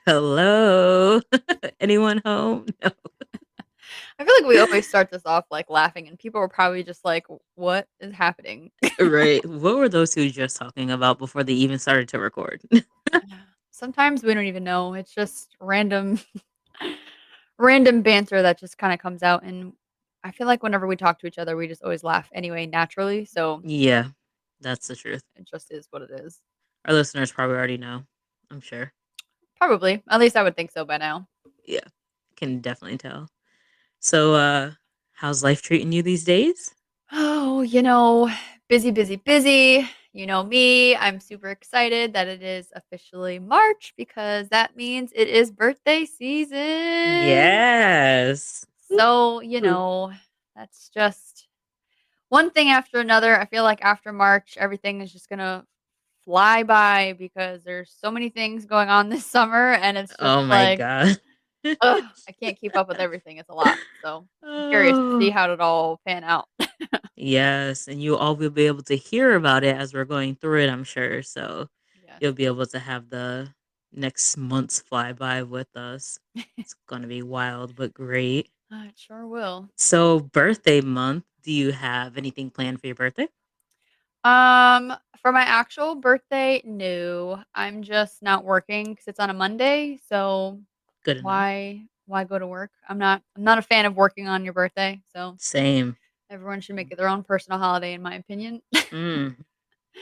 Hello? Anyone home? No. I feel like we always start this off like laughing, and people are probably just like, "What is happening?" Right. What were those two just talking about before they even started to record? Yeah. Sometimes we don't even know. It's just random, random banter that just kind of comes out, and I feel like whenever we talk to each other, we just always laugh anyway, naturally. So Yeah, that's the truth. it just is what it is. Our listeners probably already know, I'm sure. Probably, at least I would think so by now. Yeah, can definitely tell. So, how's life treating you these days? Oh, busy, busy, busy. You know me. I'm super excited that it is officially March because that means it is birthday season. Yes. Whoop, So, whoop. that's just one thing after another. I feel like after March, everything is just gonna fly by because there's so many things going on this summer, and it's just Oh my like, god. ugh, I can't keep up with everything. It's a lot. So I'm curious to see Oh. how it all pan out. Yes, and you all will be able to hear about it as we're going through it, I'm sure. So Yes. you'll be able to have the next months fly by with us. It's gonna be wild, but great. It sure will. So birthday month, do you have anything planned for your birthday? For my actual birthday, no. I'm just not working because it's on a Monday, so Good enough. why go to work? I'm not a fan of working on your birthday, so Same. everyone should make it their own personal holiday in my opinion. Mm,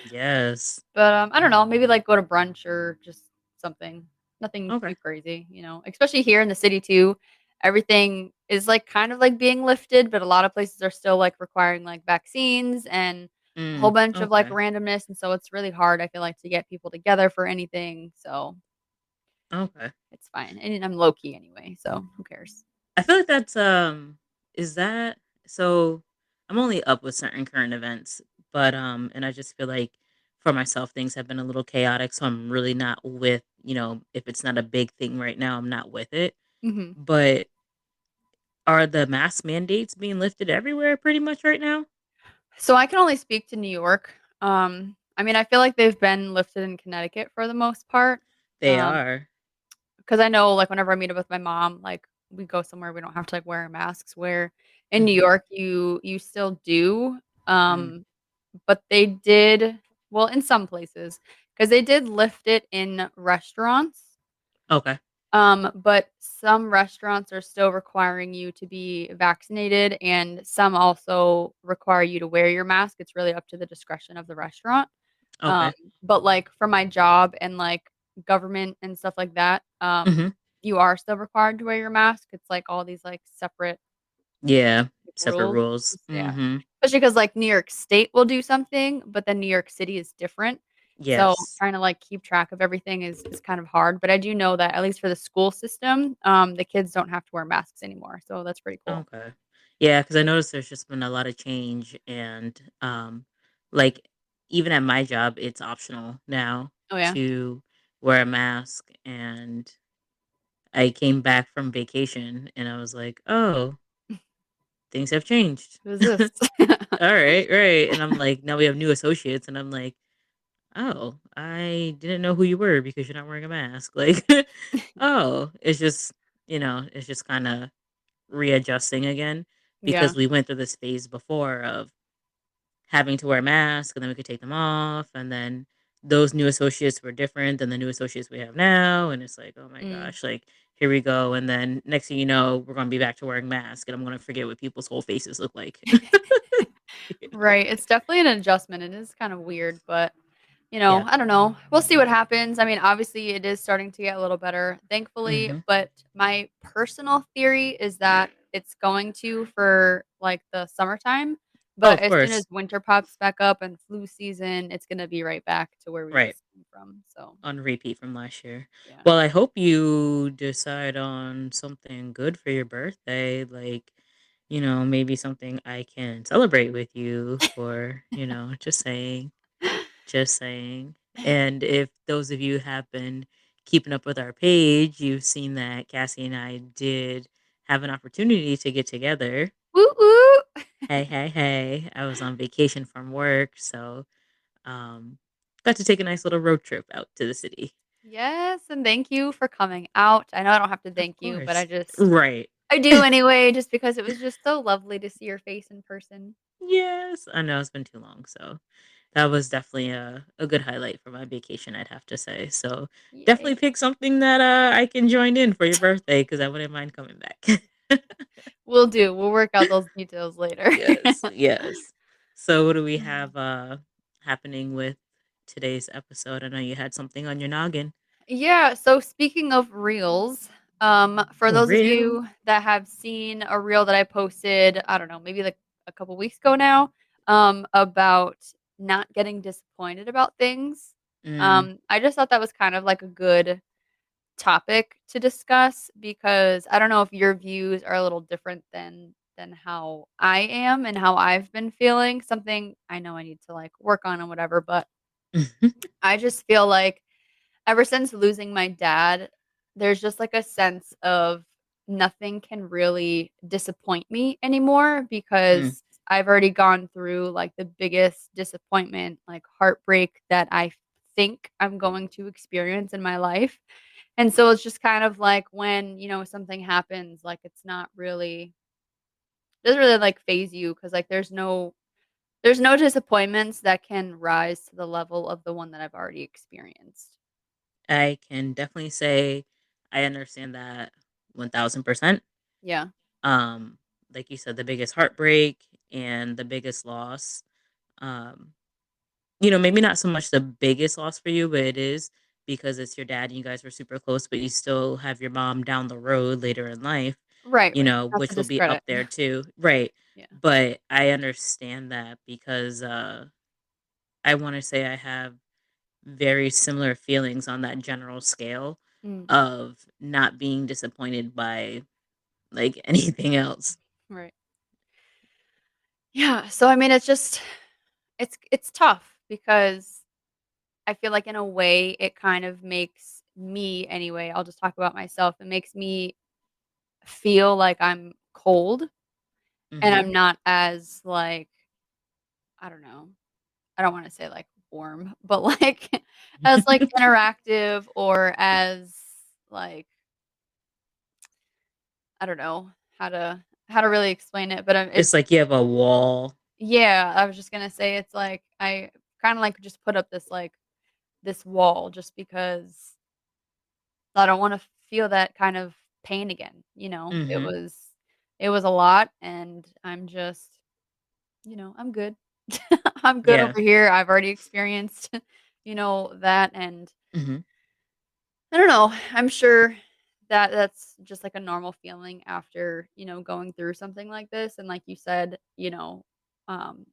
yes. But, I don't know, maybe, like, go to brunch or just something. Nothing Okay. too crazy, Especially here in the city too, everything is, like, kind of, like, being lifted, but a lot of places are still, like, requiring, like, vaccines and a whole bunch of, like, Okay. randomness, and so it's really hard, I feel like, to get people together for anything, so Okay. it's fine, and I'm low key anyway, so who cares? I feel like that's is that so I'm only up with certain current events, but and I just feel like for myself things have been a little chaotic, so I'm really not with, if it's not a big thing right now, I'm not with it. Mhm. But are the mask mandates being lifted everywhere pretty much right now? So I can only speak to New York. I mean, I feel like they've been lifted in Connecticut for the most part. They Um, are. because I know, like, whenever I meet up with my mom, like, we go somewhere, we don't have to, like, wear our masks, where in New Mhm. York, you still do, Mm. but they did well, in some places, because they did lift it in restaurants, Okay. but some restaurants are still requiring you to be vaccinated, and some also require you to wear your mask. It's really up to the discretion of the restaurant. Um, Okay. but, like, for my job and, like, government and stuff like that, Mhm. you are still required to wear your mask. It's, like, all these, like, separate, Yeah. like, Separate rules. rules. Yeah. Mhm. Especially because, like, New York State will do something, but then New York City is different. So, Yes. trying to, like, keep track of everything is kind of hard, but I do know that at least for the school system, the kids don't have to wear masks anymore, so that's pretty cool. Okay. Yeah, because I noticed there's just been a lot of change and, like, even at my job, it's optional now Oh, yeah? to wear a mask, and I came back from vacation, and I was like, "Oh, things have changed." Who's this? Alright, right, and I'm like, now we have new associates, and I'm like, "Oh, I didn't know who you were because you're not wearing a mask." Like, oh, it's just kinda readjusting again Yeah. because we went through this phase before of having to wear a mask and then we could take them off, and then those new associates were different than the new associates we have now, and it's like, oh my Mm. gosh, like, here we go, and then next thing you know we're going to be back to wearing masks and I'm going to forget what people's whole faces look like. Right, it's definitely an adjustment. It is kind of weird, but Yeah. I don't know. We'll see what happens. I mean, obviously, it is starting to get a little better, thankfully. Hmm. But my personal theory is that it's going to for like the summertime. Oh, But of as soon course. as winter pops back up and flu season, it's going to be right back to where we Right. just came from. So, On repeat from last year. yeah. Well, I hope you decide on something good for your birthday, like, maybe something I can celebrate with you for, just saying. Just saying. And if those of you have been keeping up with our page, you've seen that Cassie and I did have an opportunity to get together. Woo woo. Hey, hey, hey. I was on vacation from work, so um got to take a nice little road trip out to the city. Yes, and thank you for coming out. I know I don't have to Of thank you, but course. Right. I do anyway, just because it was just so lovely to see your face in person. Yes. I know it's been too long, so that was definitely a good highlight for my vacation, I'd have to say. So definitely Yay. pick something that I can join in for your birthday because I wouldn't mind coming back. Will do. We'll work out those details later. Yes, yes. So what do we Mm. have happening with today's episode? I know you had something on your noggin. Yeah, so speaking of reels, for Oh, those of real? you that have seen a reel that I posted, I don't know, maybe like a couple weeks ago now, about not getting disappointed about things. Mm. I just thought that was kind of like a good topic to discuss because I don't know if your views are a little different than how I am and how I've been feeling. Something I know I need to like work on and whatever, but I just feel like ever since losing my dad, there's just like a sense of nothing can really disappoint me anymore Mm. because I've already gone through like the biggest disappointment, like heartbreak that I think I'm going to experience in my life. And so it's just kind of like when, something happens, like it's not really doesn't really like phase you because like there's no disappointments that can rise to the level of the one that I've already experienced. I can definitely say I understand that 1000%. Yeah. Um, like you said, the biggest heartbreak and the biggest loss. Um, maybe not so much the biggest loss for you, but it is because it's your dad and you guys were super close, but you still have your mom down the road later in life, Right, right. Not to which will be up discredit. there too. Right. Yeah. But I understand that because I want to say I have very similar feelings on that general scale Mm, of not being disappointed by like anything else. right. Yeah, so I mean, it's tough because I feel like in a way it kind of makes me anyway, I'll just talk about myself. It makes me feel like I'm cold and Hmm. I'm not as like, I don't know. I don't wanna say, like, warm, but, like, as, like, interactive or as, like, I don't know how to really explain it, but, It's it's like you have a wall. yeah, I was just gonna say it's like I kinda, like, just put up this wall just because I don't wanna feel that kind of pain again, you know? It Hmm. was it was a lot, and I'm just I'm good. I'm good Yeah. over here, I've already experienced, that, and Hmm. I don't know. I'm sure that that's just like a normal feeling after, going through something like this. And like you said, um,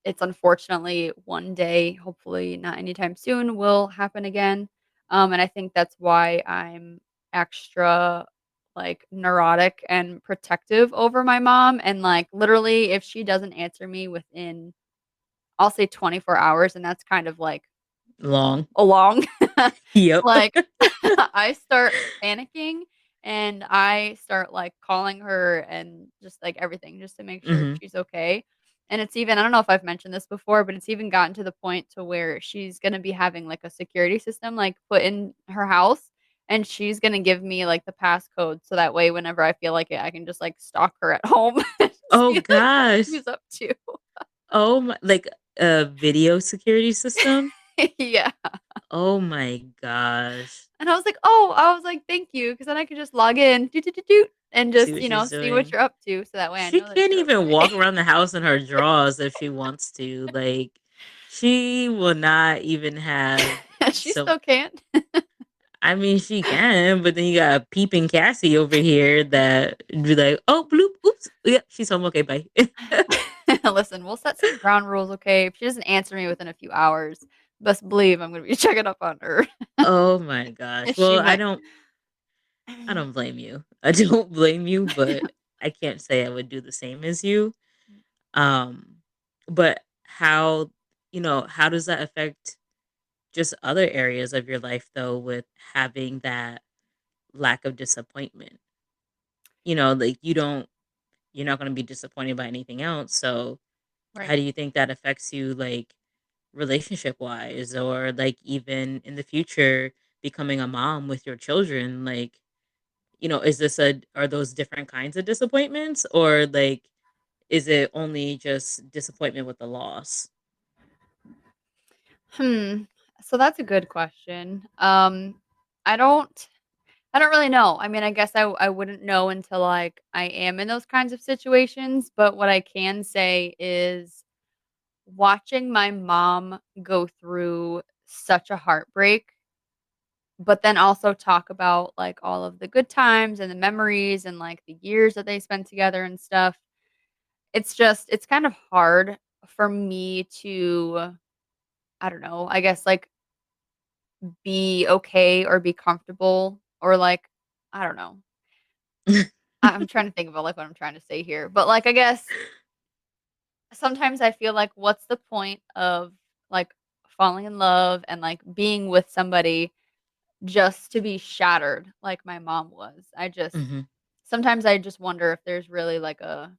it's unfortunately one day, hopefully not anytime soon, will happen again. And I think that's why I'm extra like neurotic and protective over my mom. And like literally, if she doesn't answer me within, I'll say 24 hours, and that's kind of like Long. along. Yep. Like, I start panicking and I start, like, calling her and just, like, everything just to make sure Hmm. she's okay. And it's even I don't know if I've mentioned this before, but it's even gotten to the point to where she's gonna be having, like, a security system, like, put in her house, and she's gonna give me, like, the passcode so that way whenever I feel like it, I can just, like, stalk her at home and Oh see, like, what gosh. she's up to. Oh my, like a video security system. Yeah. Oh my gosh. And I was like, "Oh," I was like, "Thank you," because then I could just log in, doot, doot, doot, doot, and See just, what she's see what doing. you're up to, so that way I She know that can't you're even okay. walk around the house in her drawers if she wants to. Like, she will not even have She some. still can't. I mean, she can, but then you got peeping Cassie over here that be like, "Oh, bloop, oops, yep, she's home. Okay, bye." Listen, we'll set some ground rules, okay? If she doesn't answer me within a few hours, best believe I'm gonna be checking up on her. Oh my gosh. She Well, might I don't blame you. I don't blame you, but I can't say I would do the same as you. Um, but how does that affect just other areas of your life though with having that lack of disappointment? Like you're not going to be disappointed by anything else. So, how Right. do you think that affects you like relationship wise or like even in the future becoming a mom with your children, like, is this a are those different kinds of disappointments, or like is it only just disappointment with the loss? Hmm. So that's a good question. I don't I don't really know. I mean, I guess I wouldn't know until, like, I am in those kinds of situations, but what I can say is watching my mom go through such a heartbreak, but then also talk about, like, all of the good times and the memories and, like, the years that they spent together and stuff. It's kind of hard for me to, I don't know, I guess, like, be okay or be comfortable or, like, I don't know. I'm trying to think about, like, what I'm trying to say here, but, like, I guess sometimes I feel like what's the point of, like, falling in love and, like, being with somebody just to be shattered like my mom was. I just Mhm. sometimes I just wonder if there's really, like, a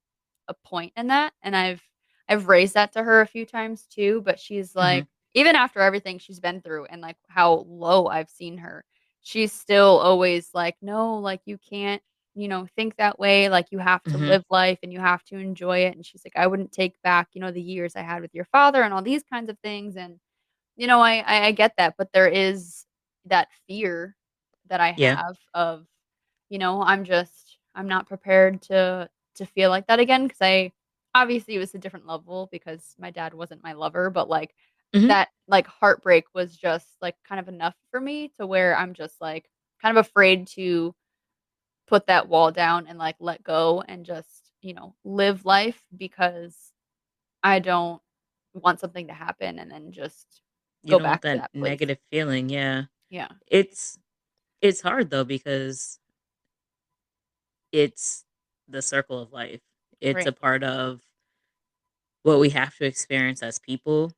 point in that, and I've raised that to her a few times too, but she's Mhm. like even after everything she's been through and, like, how low I've seen her, she's still always like, "No, like, you can't, think that way, like, you have to Mhm. live life and you have to enjoy it," and she's like, "I wouldn't take back, the years I had with your father," and all these kinds of things, and I get that, but there is that fear that I Yeah. have of, I'm not prepared to feel like that again because I obviously, it was a different level because my dad wasn't my lover, but, like, Mhm. that, like, heartbreak was just, like, kind of enough for me to where I'm just, like, kind of afraid to put that wall down and, like, let go and just, live life because I don't want something to happen and then just You go don't want back to that that place. negative feeling, yeah. Yeah. It's it's hard though because it's the circle of life. It's a Right. part of what we have to experience as people.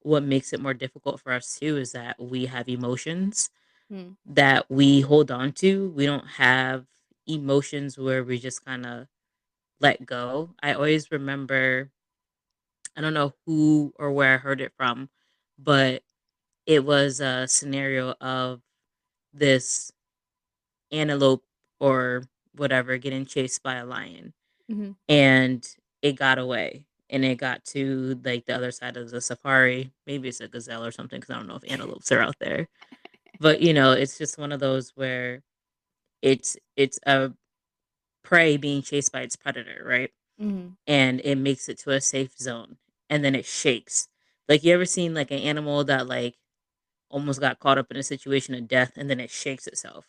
What makes it more difficult for us too is that we have emotions Mm. that we hold on to. We don't have emotions where we just kind of let go. I always remember, I don't know who or where I heard it from, but it was a scenario of this antelope or whatever getting chased by a lion, Mhm. and it got away and it got to like the other side of the safari. Maybe it's a gazelle or something because I don't know if antelopes are out there. But it's just one of those where it's a prey being chased by its predator, right? Mhm. And it makes it to a safe zone and then it shakes. Like, you ever seen like an animal that like almost got caught up in a situation of death and then it shakes itself?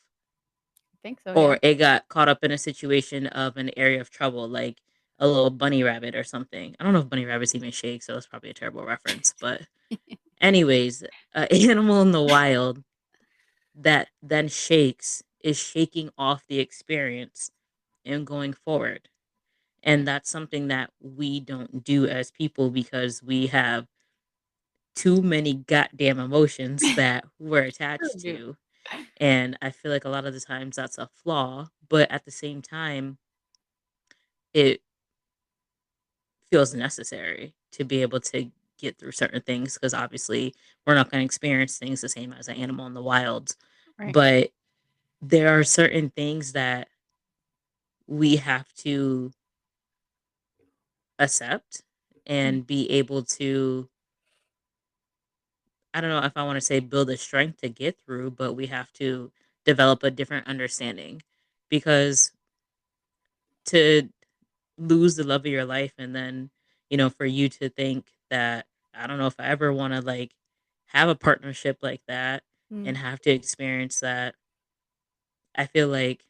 I think so, yeah. Or it got caught up in a situation of an area of trouble, like a little bunny rabbit or something. I don't know if bunny rabbits even shake, so that's probably a terrible reference. But anyways, an animal in the wild that then shakes is shaking off the experience and going forward. And Right. that's something that we don't do as people because we have too many goddamn emotions that we're True, attached dude. to. And I feel like a lot of the times that's a flaw, but at the same time, it feels necessary to be able to get through certain things because obviously we're not going to experience things the same as an animal in the wild. Right. But there are certain things that we have to accept Mm. and be able to, I don't know if I want to say build a strength to get through, but we have to develop a different understanding because to lose the love of your life and then, for you to think that I don't know if I ever want to like have a partnership like that and Mm. have to experience that. I feel like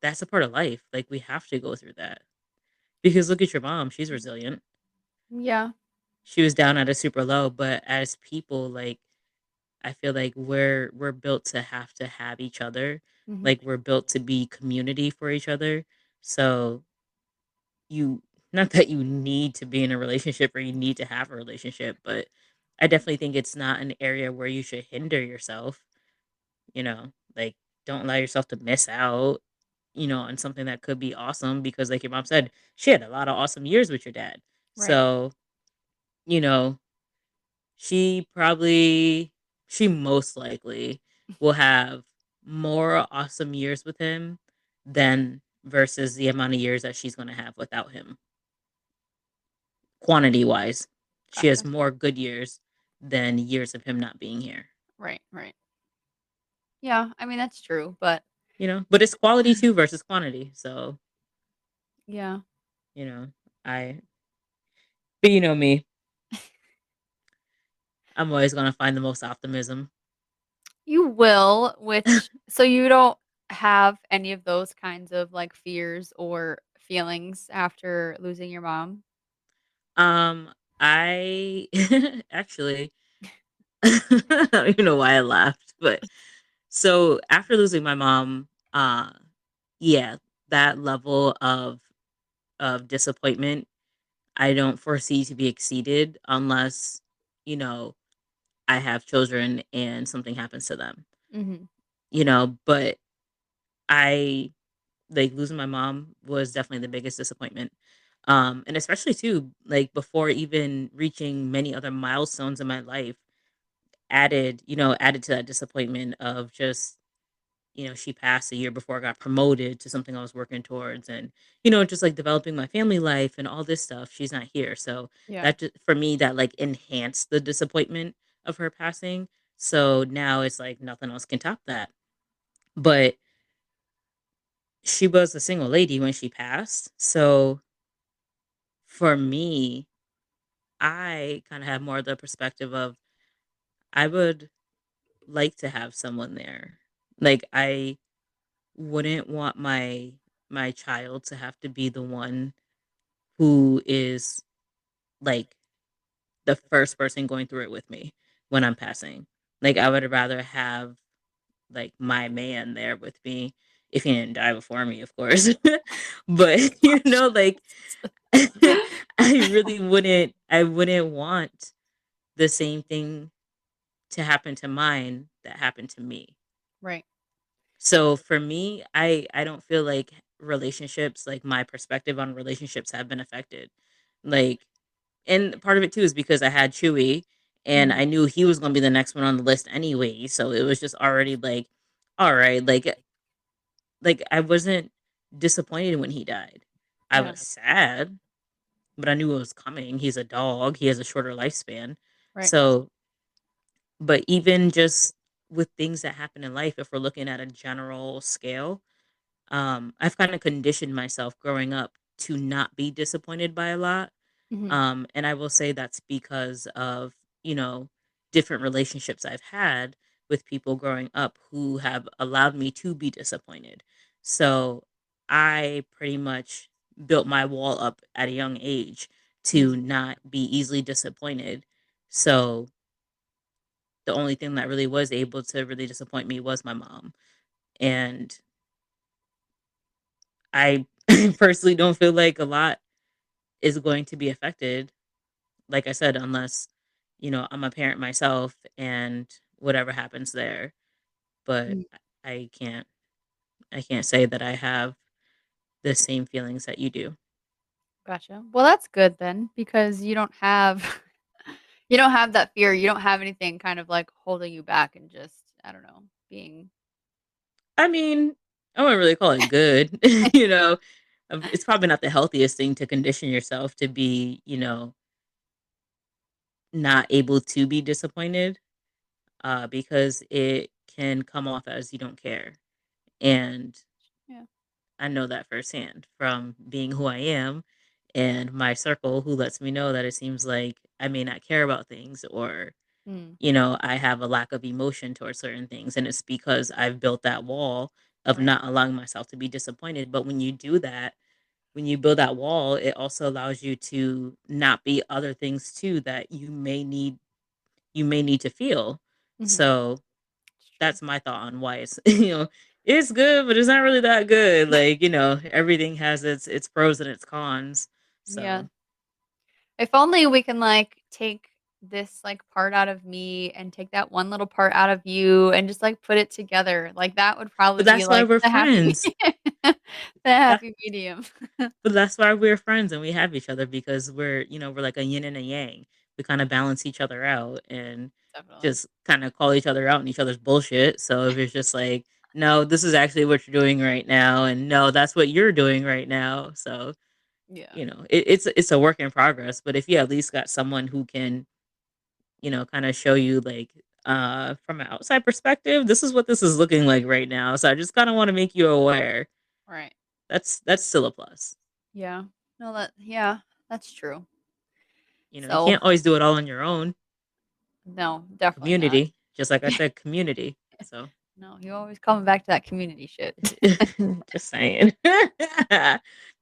that's a part of life. Like, we have to go through that. Because look at your mom, she's resilient. Yeah. She was down at a super low, but as people, like, I feel like we're built to have each other. Mhm. Like, we're built to be community for each other. So you, not that you need to be in a relationship or you need to have a relationship, but I definitely think it's not an area where you should hinder yourself, like, don't allow yourself to miss out, on something that could be awesome because like your mom said, she had a lot of awesome years with your dad. Right. So, you know, she probably she most likely will have more awesome years with him than versus the amount of years that she's gonna have without him. Quantity wise, she has Gotcha. more good years than years of him not being here. Right, right. Yeah, I mean, that's true, but But it's quality too versus quantity. So, yeah. you know, I, but you know me, I'm always gonna find the most optimism. You will, which so you don't have any of those kinds of, like, fears or feelings after losing your mom? Um, I actually, I don't even know why I laughed, but so after losing my mom, yeah, that level of disappointment, I don't foresee to be exceeded unless, you know, I have children and something happens to them. Mhm. But I like losing my mom was definitely the biggest disappointment. And especially too, like before even reaching many other milestones in my life, added to that disappointment of just, she passed a year before I got promoted to something I was working towards and, just like developing my family life and all this stuff. She's not here. So Yeah. that just, for me, that like enhanced the disappointment of her passing. So now it's like nothing else can top that. But she was a single lady when she passed. So for me, I kind of have more of the perspective of I would like to have someone there. Like I wouldn't want my child to have to be the one who is like the first person going through it with me when I'm passing. Like I would rather have like my man there with me if he didn't die before me, of course. But Gosh. like I wouldn't want the same thing to happen to mine that happened to me. Right. So for me, I don't feel like relationships, like my perspective on relationships have been affected. Like and part of it too is because I had Chewy and Mhm. I knew he was going to be the next one on the list anyway, so it was just already like all right, like I wasn't disappointed when he died. I Yeah. was sad, but I knew it was coming. He's a dog. He has a shorter lifespan. Right. So, but even just with things that happen in life, if we're looking at a general scale, I've kind of conditioned myself growing up to not be disappointed by a lot. Mhm. And I will say that's because of, you know, different relationships I've had with people growing up who have allowed me to be disappointed. So I pretty much built my wall up at a young age to Mhm. not be easily disappointed. So the only thing that really was able to really disappoint me was my mom. And I personally don't feel like a lot is going to be affected, like I said, unless, I'm a parent myself and whatever happens there. But Mhm. I can't I can't say that I have the same feelings that you do. Gotcha. Well, that's good then because you don't have you don't have that fear. You don't have anything kind of, like, holding you back and just, I don't know, being I mean, I wouldn't really call it good, you know. It's probably not the healthiest thing to condition yourself to be, not able to be disappointed, because it can come off as you don't care. And Yeah. I know that firsthand from being who I am and my circle who lets me know that it seems like I may not care about things or, Mm. I have a lack of emotion towards certain things. And it's because I've built that wall of Right. not allowing myself to be disappointed. But when you do that, when you build that wall, it also allows you to not be other things too that you may need to feel. Mhm. So It's true. that's my thought on why it's it's good, but it's not really that good. Like, everything has its pros and its cons. Yeah. So If only we can, like, take this, like, part out of me and take that one little part out of you and just, like, put it together. Like, that would probably but be, that's why like, we're the happy friends. the That happy medium. but that's why we're friends and we have each other because we're like a yin and a yang. We kind of balance each other out and Definitely. just kinda call each other out on each other's bullshit. So if it's just like, "No, this is actually what you're doing right now," and, "No, that's what you're doing right now." So, Yeah. it's a work in progress, but if you at least got someone who can, kinda show you, like, from an outside perspective, "This is what this is looking like right now, so I just kinda wanna make you aware." Right. That's still a plus. Yeah. No, yeah, that's true. You So, can't always do it all on your own. no, definitely not. Community, just like I said, community. So, No, you always coming back to that community shit. just saying.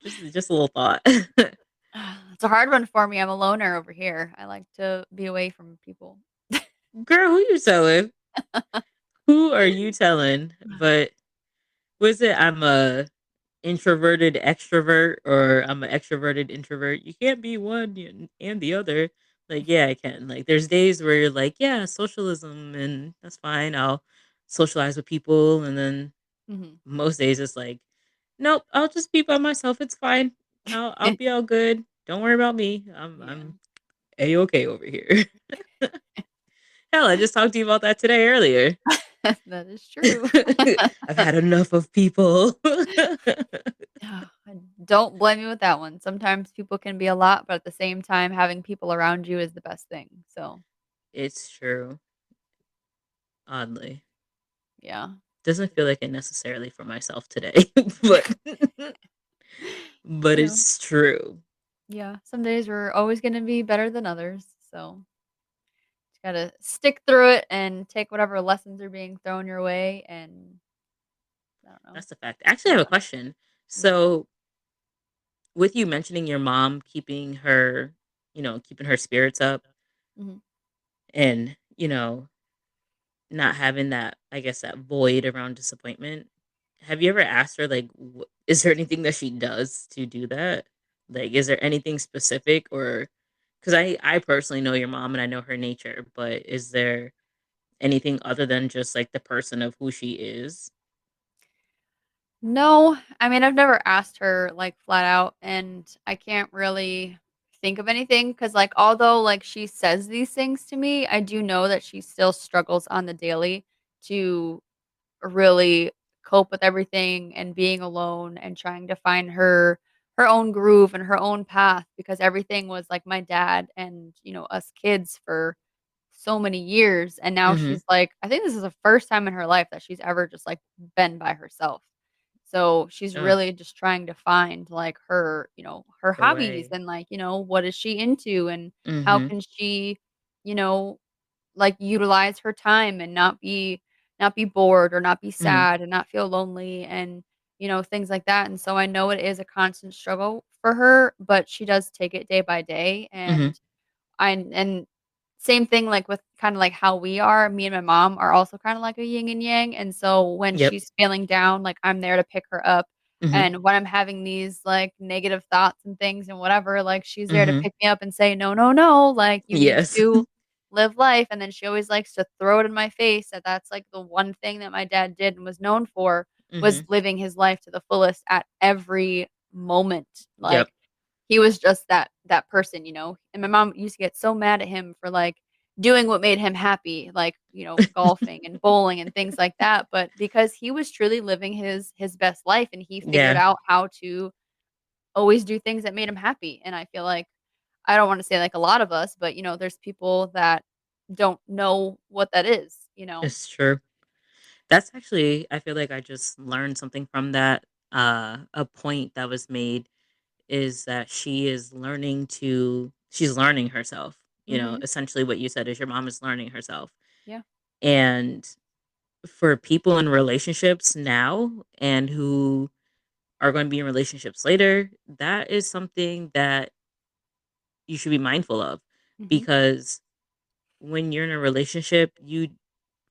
Just a little thought. It's a hard one for me. I'm a loner over here. I like to be away from people. Girl, who you telling? Who are you telling? But was it I'm a introverted extrovert or I'm an extroverted introvert? You can't be one and the other. Like, yeah, I can. Like, there's days where you're like, yeah, socialism, and that's fine. I'll socialize with people, and then Mhm. most days it's like, nope, I'll just be by myself. It's fine. I'll be all good. Don't worry about me. I'm Yeah. I'm a okay over here. Hell, I just talked to you about that today earlier. That is true. I've had enough of people. I don't blame you with that one. Sometimes people can be a lot, but at the same time, having people around you is the best thing. So, It's true. Oddly, yeah. doesn't feel like it necessarily for myself today, but You know, it's true. yeah. Some days are always going to be better than others. So, just got to stick through it and take whatever lessons are being thrown your way and I don't know, That's a fact. Actually, I move have a on. question. Mhm. So, with you mentioning your mom keeping her spirits up Mhm. and, not having that, I guess, that void around disappointment. Have you ever asked her, like, is there anything that she does to do that? Like, is there anything specific, or because I personally know your mom and I know her nature, but is there anything other than just like the person of who she is? No, I mean, I've never asked her, like, flat out, and I can't really think of anything because, like, although, like, she says these things to me, I do know that she still struggles on the daily to really cope with everything and being alone and trying to find her own groove and her own path because everything was, like, my dad and, us kids for so many years, and now Mm-hmm. she's like I think this is the first time in her life that she's ever just, like, been by herself. So, she's Oh, really just trying to find, like, her her hobbies way. and, like, what is she into and how Mm-hmm. can she, you know, like, utilize her time and not be bored or not be Mm-hmm. sad and not feel lonely and, things like that, and so I know it is a constant struggle for her, but she does take it day by day, Mm-hmm. and same thing, like, with kinda like how we are, me and my mom are also kinda like a yin and yang, and so when Yep. she's feeling down, like, I'm there to pick her up, Mm-hmm. and when I'm having these, like, negative thoughts and things and whatever, like, she's there to Mm-hmm. pick me up and say, "No, no, no, like, you need Yes. to live life," and then she always likes to throw it in my face that that's, like, the one thing that my dad did and was known for, Mm-hmm. was living his life to the fullest at every moment, Yep. like, he was just that person, and my mom used to get so mad at him for, like, doing what made him happy, like, golfing and bowling and things like that, but because he was truly living his best life and he figured Yeah. out how to always do things that made him happy, and I feel like I don't wanna say like a lot of us, but, there's people that don't know what that is. It's true. That's actually, I feel like I just learned something from that. A point that was made is that she's learning herself. Mhm. Essentially what you said is your mom is learning herself. Yeah. And for people in relationships now and who are going to be in relationships later, that is something that you should be mindful of, Mhm. because when you're in a relationship, you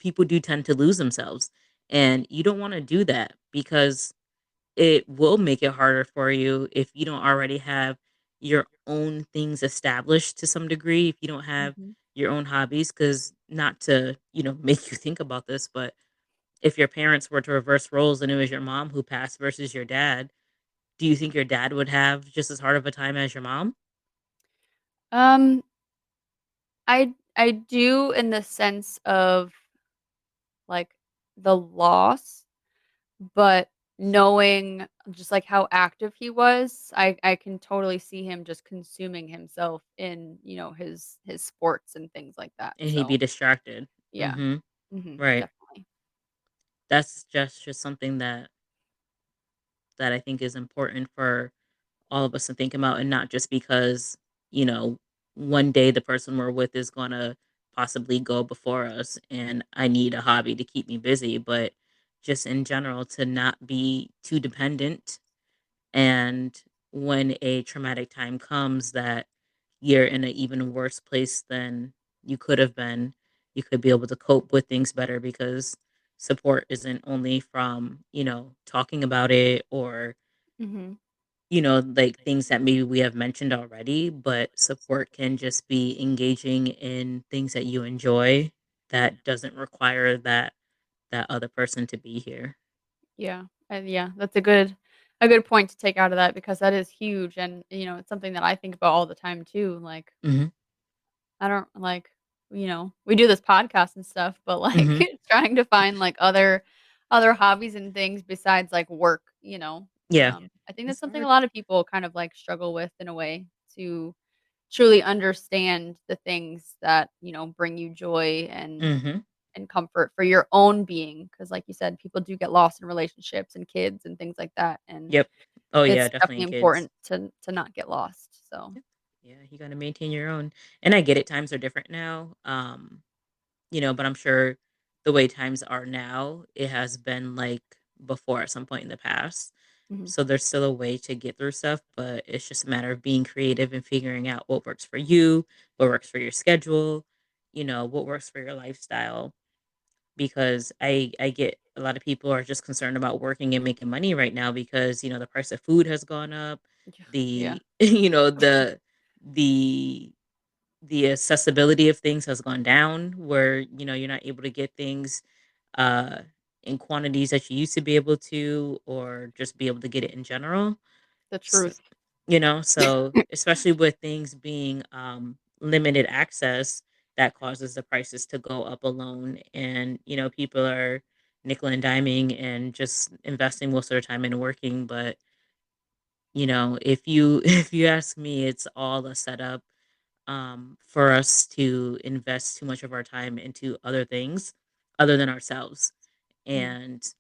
people do tend to lose themselves, and you don't want to do that because it will make it harder for you if you don't already have your own things established to some degree, if you don't have Mhm. your own hobbies. Because not to, make you think about this, but if your parents were to reverse roles and it was your mom who passed versus your dad, do you think your dad would have just as hard of a time as your mom? Um I I do in the sense of, like, the loss, but knowing just, like, how active he was, I can totally see him just consuming himself in, his sports and things like that, And he'd be so, distracted. yeah. Mhm. Mhm, Right. definitely. That's just something that I think is important for all of us to think about, and not just because, you know, one day the person we're with is gonna possibly go before us and I need a hobby to keep me busy, but just in general to not be too dependent. And when a traumatic time comes that you're in an even worse place than you could have been, you could be able to cope with things better because support isn't only from, talking about it or, Mhm. like things that maybe we have mentioned already, but support can just be engaging in things that you enjoy that doesn't require that other person to be here. Yeah, and yeah, that's a good point to take out of that because that is huge, and, it's something that I think about all the time too, like, Mhm. I don't like, we do this podcast and stuff, but, like, Mhm. trying to find, like, other hobbies and things besides, like, work, Yeah. I think that's It's something a hard. lot of people kind of, like, struggle with in a way to truly understand the things that, bring you joy Mhm. and comfort for your own being, because like you said, people do get lost in relationships and kids and things like that, and Yep. Oh yeah, it's definitely definitely in kids. important to not get lost, so Yep. Yeah, you gotta maintain your own. And I get it, times are different now. But I'm sure the way times are now, it has been like before at some point in the past. mhm, So there's still a way to get through stuff, but it's just a matter of being creative and figuring out what works for you, what works for your schedule, what works for your lifestyle. Because I get a lot of people are just concerned about working and making money right now because, the price of food has gone up, yeah, the the the accessibility of things has gone down where, you're not able to get things uh in quantities that you used to be able to or just be able to get it in general. the So, truth. so especially with things being limited access, that causes the prices to go up alone. And, people are nickel and diming and just investing most of their time in working. But, if you if you ask me, it's all a setup for us to invest too much of our time into other things other than ourselves. Mhm, And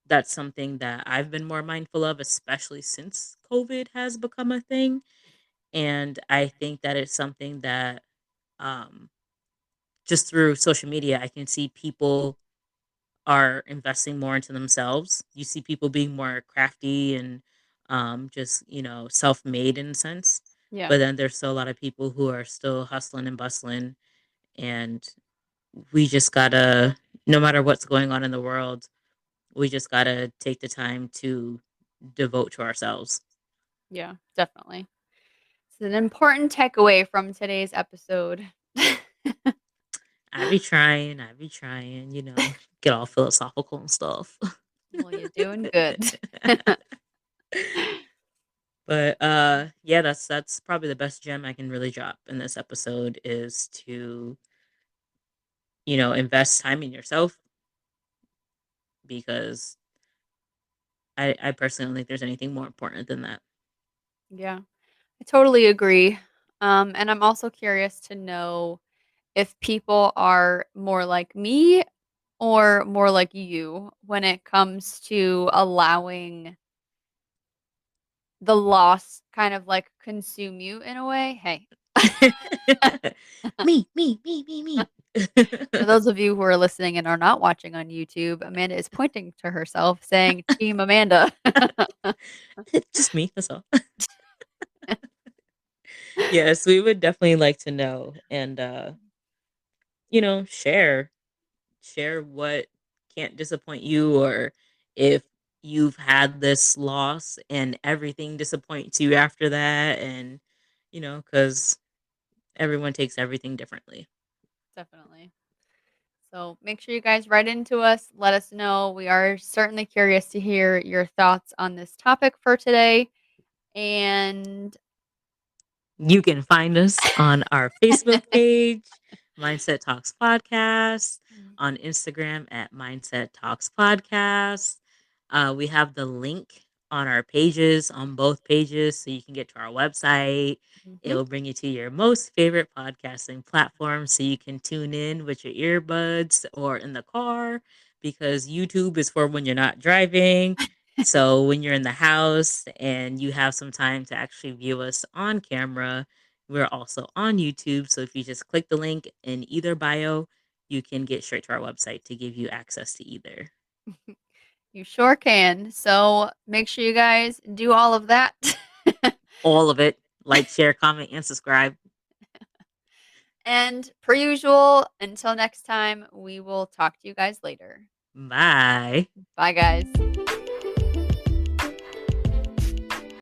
that's something that I've been more mindful of, especially since COVID has become a thing. And I think that it's something that um, just through social media, I can see people are investing more into themselves. You see people being more crafty and just, self made in a sense. yeah, But then there's still a lot of people who are still hustling and bustling. And we just gotta, no matter what's going on in the world, we just gotta take the time to devote to ourselves. yeah, definitely. It's an important takeaway from today's episode. I be trying, get all philosophical and stuff. Well, you're doing good. But yeah, that's probably the best gem I can really drop in this episode is to, invest time in yourself because I personally don't think there's anything more important than that. Yeah, I totally agree, and I'm also curious to know if people are more like me or more like you when it comes to allowing the loss kind of, like, consume you in a way. Hey. Me. For those of you who are listening and are not watching on YouTube, Amanda is pointing to herself saying, "Team Amanda." Just me, that's all. Yes, we would definitely like to know and share what can't disappoint you or if you've had this loss and everything disappoints you after that and cuz everyone takes everything differently. Definitely. So make sure you guys write into us. Let us know. We are certainly curious to hear your thoughts on this topic for today. And You can find us on our Facebook page, Mindset Talks Podcast, Mm. on Instagram at Mindset Talks Podcast. We have the link on our pages, on both pages, so you can get to our website. Mhm. It'll bring you to your most favorite podcasting platform so you can tune in with your earbuds or in the car because YouTube is for when you're not driving. So when you're in the house and you have some time to actually view us on camera, we're also on YouTube. So if you just click the link in either bio, you can get straight to our website to give you access to either. You sure can. So make sure you guys do all of that. All of it. Like, share, comment, and subscribe. And per usual, until next time, we will talk to you guys later. Bye. Bye, guys.